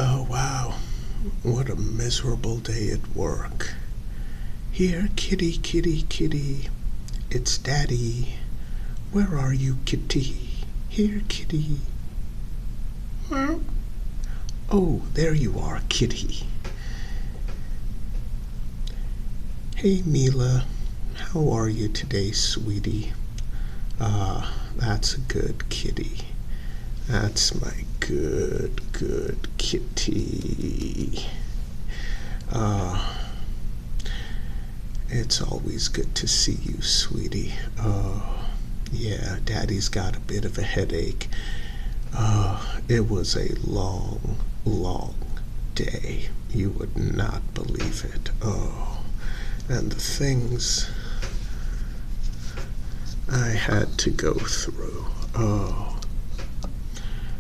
Oh, wow. What a miserable day at work. Here, kitty, kitty, kitty. It's Daddy. Where are you, kitty? Here, kitty. Meow. Oh, there you are, kitty. Hey, Mila. How are you today, sweetie? That's a good kitty. That's my good kitty. It's always good to see you, sweetie. Yeah, Daddy's got a bit of a headache. It was a long day. You would not believe it. And the things I had to go through.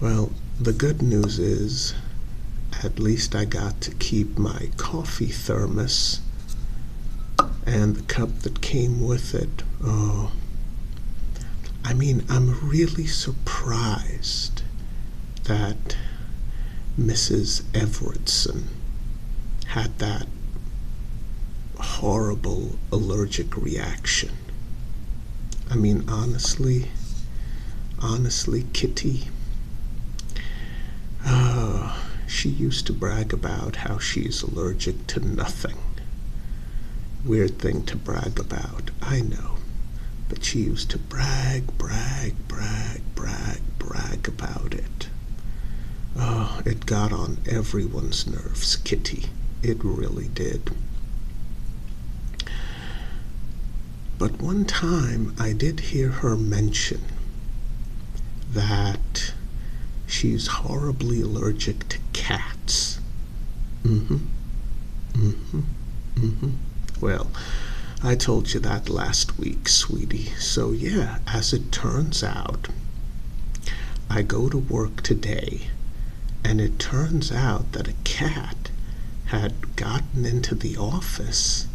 Well, the good news is, at least I got to keep my coffee thermos and the cup that came with it. I'm really surprised that Mrs. Everettson had that horrible allergic reaction. Honestly, Kitty, she used to brag about how she's allergic to nothing. Weird thing to brag about, I know. But she used to brag about it. It got on everyone's nerves, Kitty. It really did. But one time I did hear her mention that she's horribly allergic to cats. Well, I told you that last week, sweetie. So yeah, as it turns out, I go to work today, and it turns out that a cat had gotten into the office,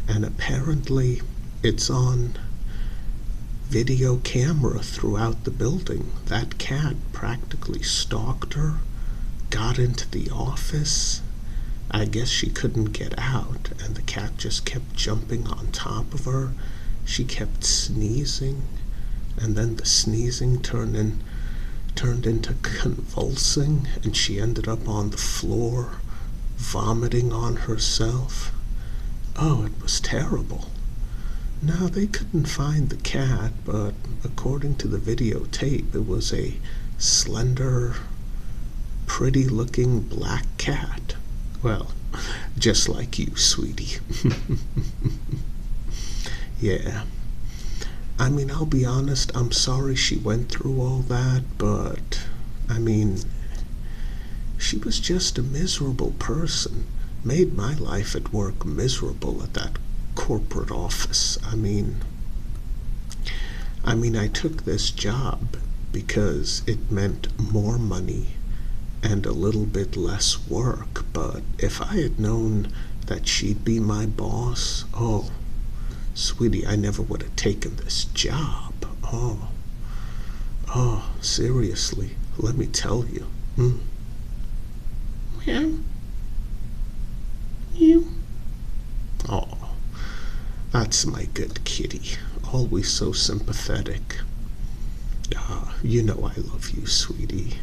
and apparently it's on video camera throughout the building. That cat practically stalked her, got into the office. I guess she couldn't get out, and the cat just kept jumping on top of her. She kept sneezing, and then the sneezing turned into convulsing, and she ended up on the floor, vomiting on herself. Oh, it was terrible. Now, they couldn't find the cat, but according to the videotape, it was a slender, pretty-looking black cat. Well, just like you, sweetie. Yeah. I'll be honest, I'm sorry she went through all that, but, she was just a miserable person. Made my life at work miserable at that corporate office. I took this job because it meant more money and a little bit less work, but if I had known that she'd be my boss, oh, sweetie, I never would have taken this job. Seriously, let me tell you. Meow. Meow. Oh, that's my good kitty, always so sympathetic. You know I love you, sweetie.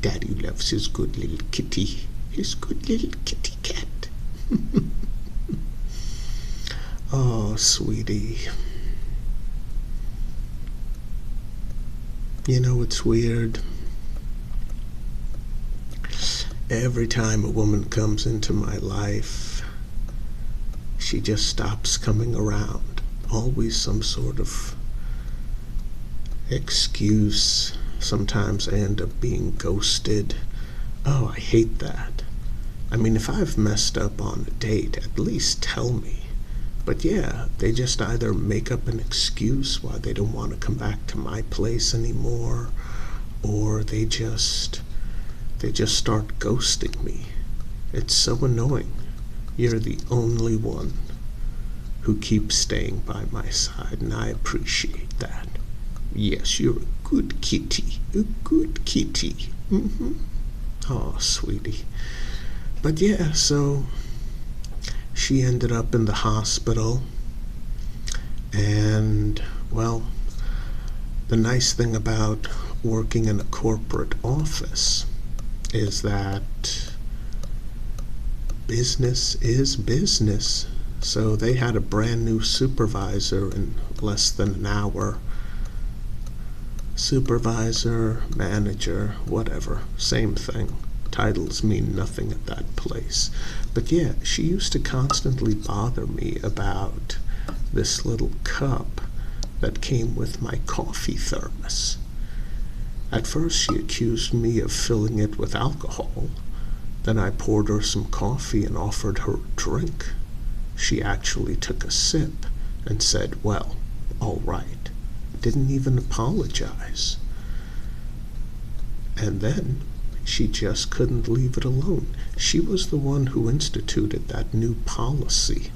Daddy loves his good little kitty, his good little kitty cat. Oh, sweetie. It's weird. Every time a woman comes into my life, she just stops coming around. Always some sort of excuse. Sometimes I end up being ghosted. Oh, I hate that. If I've messed up on a date, at least tell me. But yeah, they just either make up an excuse why they don't want to come back to my place anymore, or they just start ghosting me. It's so annoying. You're the only one who keeps staying by my side, and I appreciate that. Yes, you're a good kitty. A good kitty. Oh, sweetie. But yeah, so she ended up in the hospital, and, well, the nice thing about working in a corporate office is that business is business. So they had a brand new supervisor in less than an hour. Supervisor, manager, whatever, same thing. Titles mean nothing at that place. But yeah, she used to constantly bother me about this little cup that came with my coffee thermos. At first she accused me of filling it with alcohol. Then I poured her some coffee and offered her a drink. She actually took a sip and said, well, all right. Didn't even apologize. And then she just couldn't leave it alone. She was the one who instituted that new policy.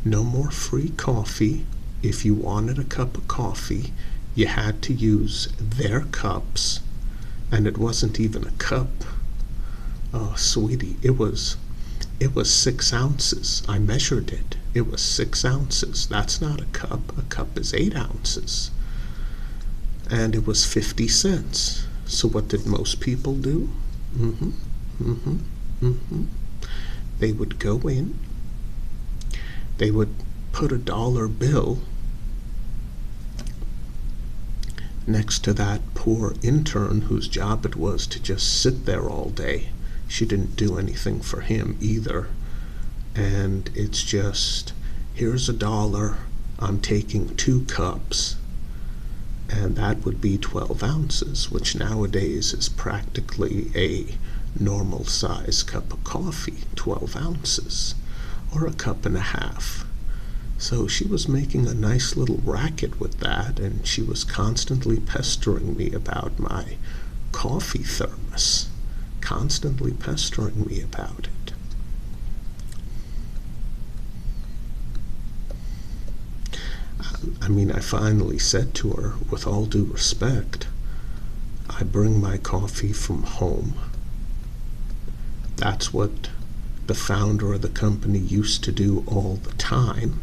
No more free coffee. If you wanted a cup of coffee, you had to use their cups, and it wasn't even a cup. Oh, sweetie, it was 6 ounces. I measured it. It was 6 ounces. That's not a cup. A cup is 8 ounces. And it was 50 cents. So what did most people do? They would go in. They would put a dollar bill next to that poor intern whose job it was to just sit there all day. She didn't do anything for him either. And it's just, here's a dollar, I'm taking 2 cups. And that would be 12 ounces, which nowadays is practically a normal size cup of coffee, 12 ounces, or a cup and a half. So she was making a nice little racket with that, and she was constantly pestering me about my coffee thermos. Constantly pestering me about it. I mean, I finally said to her, with all due respect, I bring my coffee from home. That's what the founder of the company used to do all the time.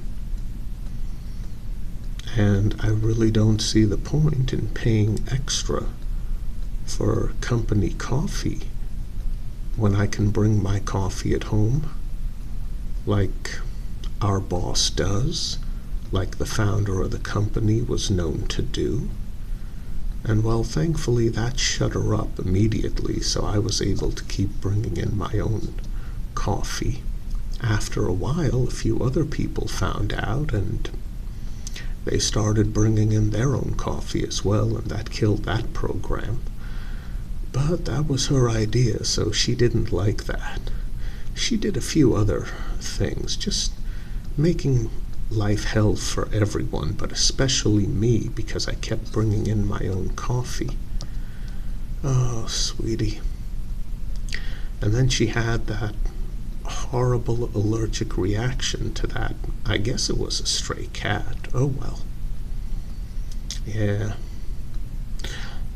And I really don't see the point in paying extra for company coffee when I can bring my coffee at home, like our boss does, like the founder of the company was known to do. And well, thankfully that shut her up immediately, so I was able to keep bringing in my own coffee. After a while, a few other people found out, and they started bringing in their own coffee as well, and that killed that program. But that was her idea, so she didn't like that. She did a few other things, just making life hell for everyone, but especially me, because I kept bringing in my own coffee. Oh, sweetie. And then she had that horrible allergic reaction to that. I guess it was a stray cat. Oh, well. Yeah.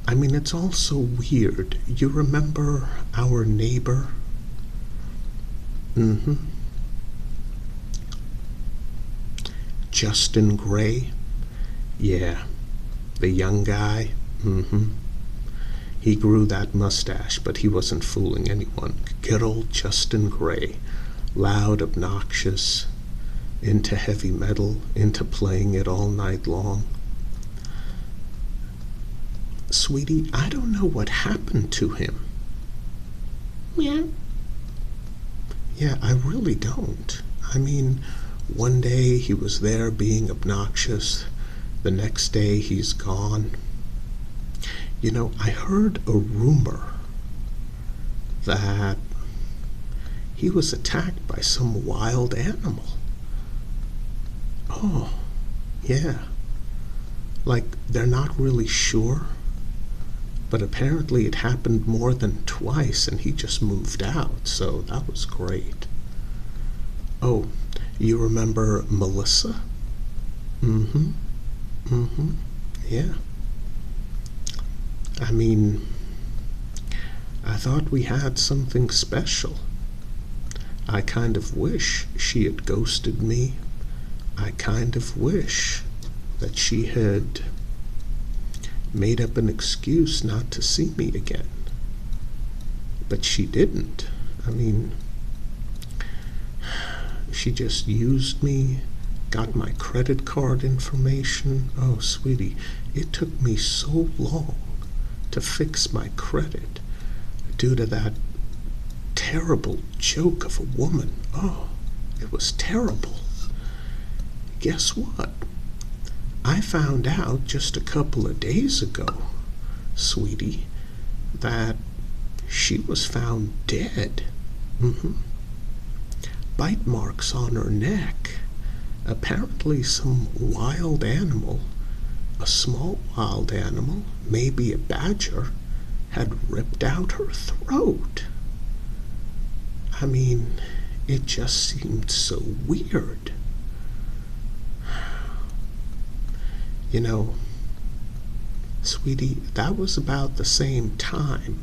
I mean, it's all so weird. You remember our neighbor? Justin Gray? Yeah. The young guy? He grew that mustache, but he wasn't fooling anyone. Good old Justin Gray. Loud, obnoxious, into heavy metal, into playing it all night long. Sweetie, I don't know what happened to him. Yeah. Yeah, I really don't. I mean, one day he was there being obnoxious. The next day he's gone. You know, I heard a rumor that he was attacked by some wild animal. Oh, yeah. Like, they're not really sure, but apparently it happened more than twice and he just moved out, so that was great. Oh, you remember Melissa? Yeah. I mean, I thought we had something special. I kind of wish she had ghosted me. I kind of wish that she had made up an excuse not to see me again. But she didn't. I mean, she just used me, got my credit card information. Oh, sweetie, it took me so long to fix my credit due to that terrible joke of a woman. Oh, it was terrible. Guess what? I found out just a couple of days ago, sweetie, that she was found dead. Bite marks on her neck. Apparently some wild animal, a small wild animal, maybe a badger, had ripped out her throat. I mean, it just seemed so weird. You know, sweetie, that was about the same time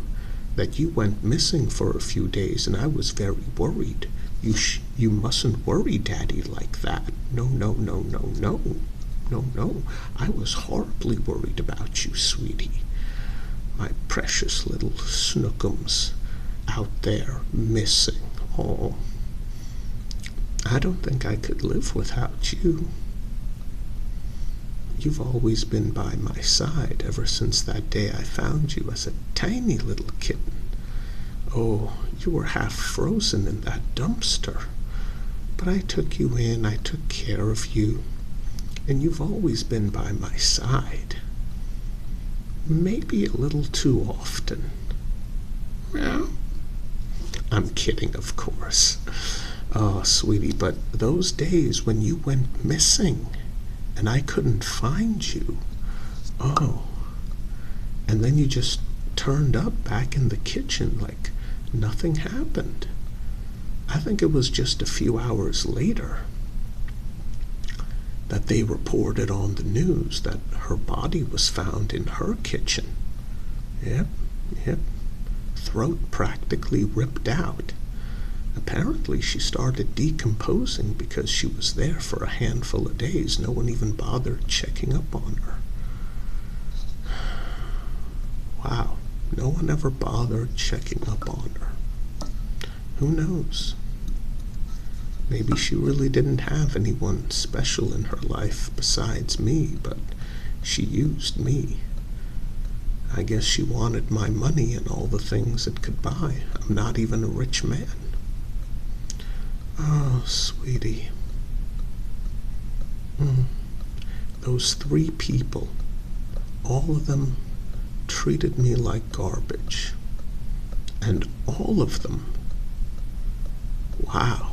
that you went missing for a few days, and I was very worried. You mustn't worry Daddy like that. No, no, no, no, no. No, no. I was horribly worried about you, sweetie. My precious little snookums out there missing. Oh, I don't think I could live without you. You've always been by my side ever since that day I found you as a tiny little kitten. Oh, you were half frozen in that dumpster. But I took you in, I took care of you, and you've always been by my side. Maybe a little too often. Well, I'm kidding, of course. Oh, sweetie, but those days when you went missing and I couldn't find you, oh, and then you just turned up back in the kitchen like nothing happened. I think it was just a few hours later that they reported on the news that her body was found in her kitchen. Yep. Throat practically ripped out. Apparently she started decomposing because she was there for a handful of days. No one even bothered checking up on her. Wow, no one ever bothered checking up on her. Who knows? Maybe she really didn't have anyone special in her life besides me, but she used me. I guess she wanted my money and all the things it could buy. I'm not even a rich man. Oh, sweetie. Those 3 people, all of them treated me like garbage. And all of them, wow.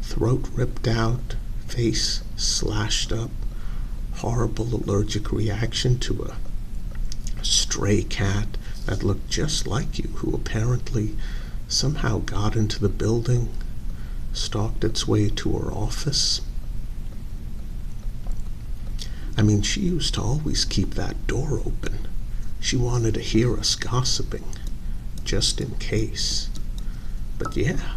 Throat ripped out, face slashed up, horrible allergic reaction to a stray cat that looked just like you, who apparently somehow got into the building, stalked its way to her office. I mean, she used to always keep that door open. She wanted to hear us gossiping, just in case. But yeah,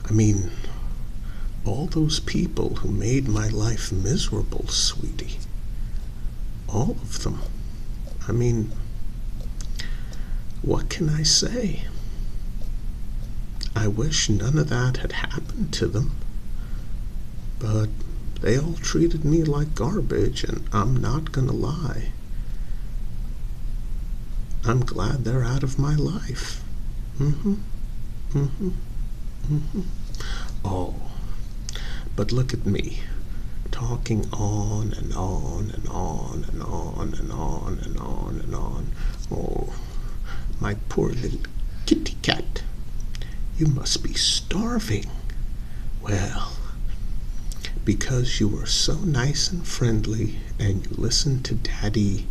I mean, all those people who made my life miserable, sweetie, all of them. I mean, what can I say? I wish none of that had happened to them, but they all treated me like garbage, and I'm not gonna lie. I'm glad they're out of my life. Oh, but look at me, talking on and on and on and on and on and on and on. Oh, my poor little kitty cat, you must be starving. Well, because you were so nice and friendly and you listened to Daddy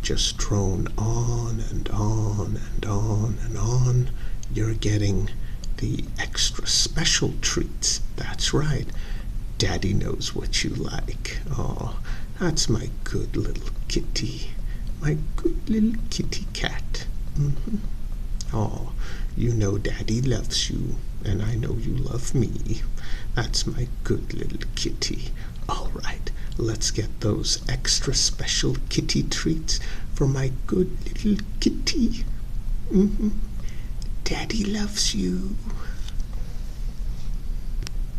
just drone on and on and on and on, you're getting the extra special treats. That's right. Daddy knows what you like. Oh, that's my good little kitty. My good little kitty cat. Oh, you know Daddy loves you, and I know you love me. That's my good little kitty. All right, let's get those extra special kitty treats for my good little kitty. Daddy loves you.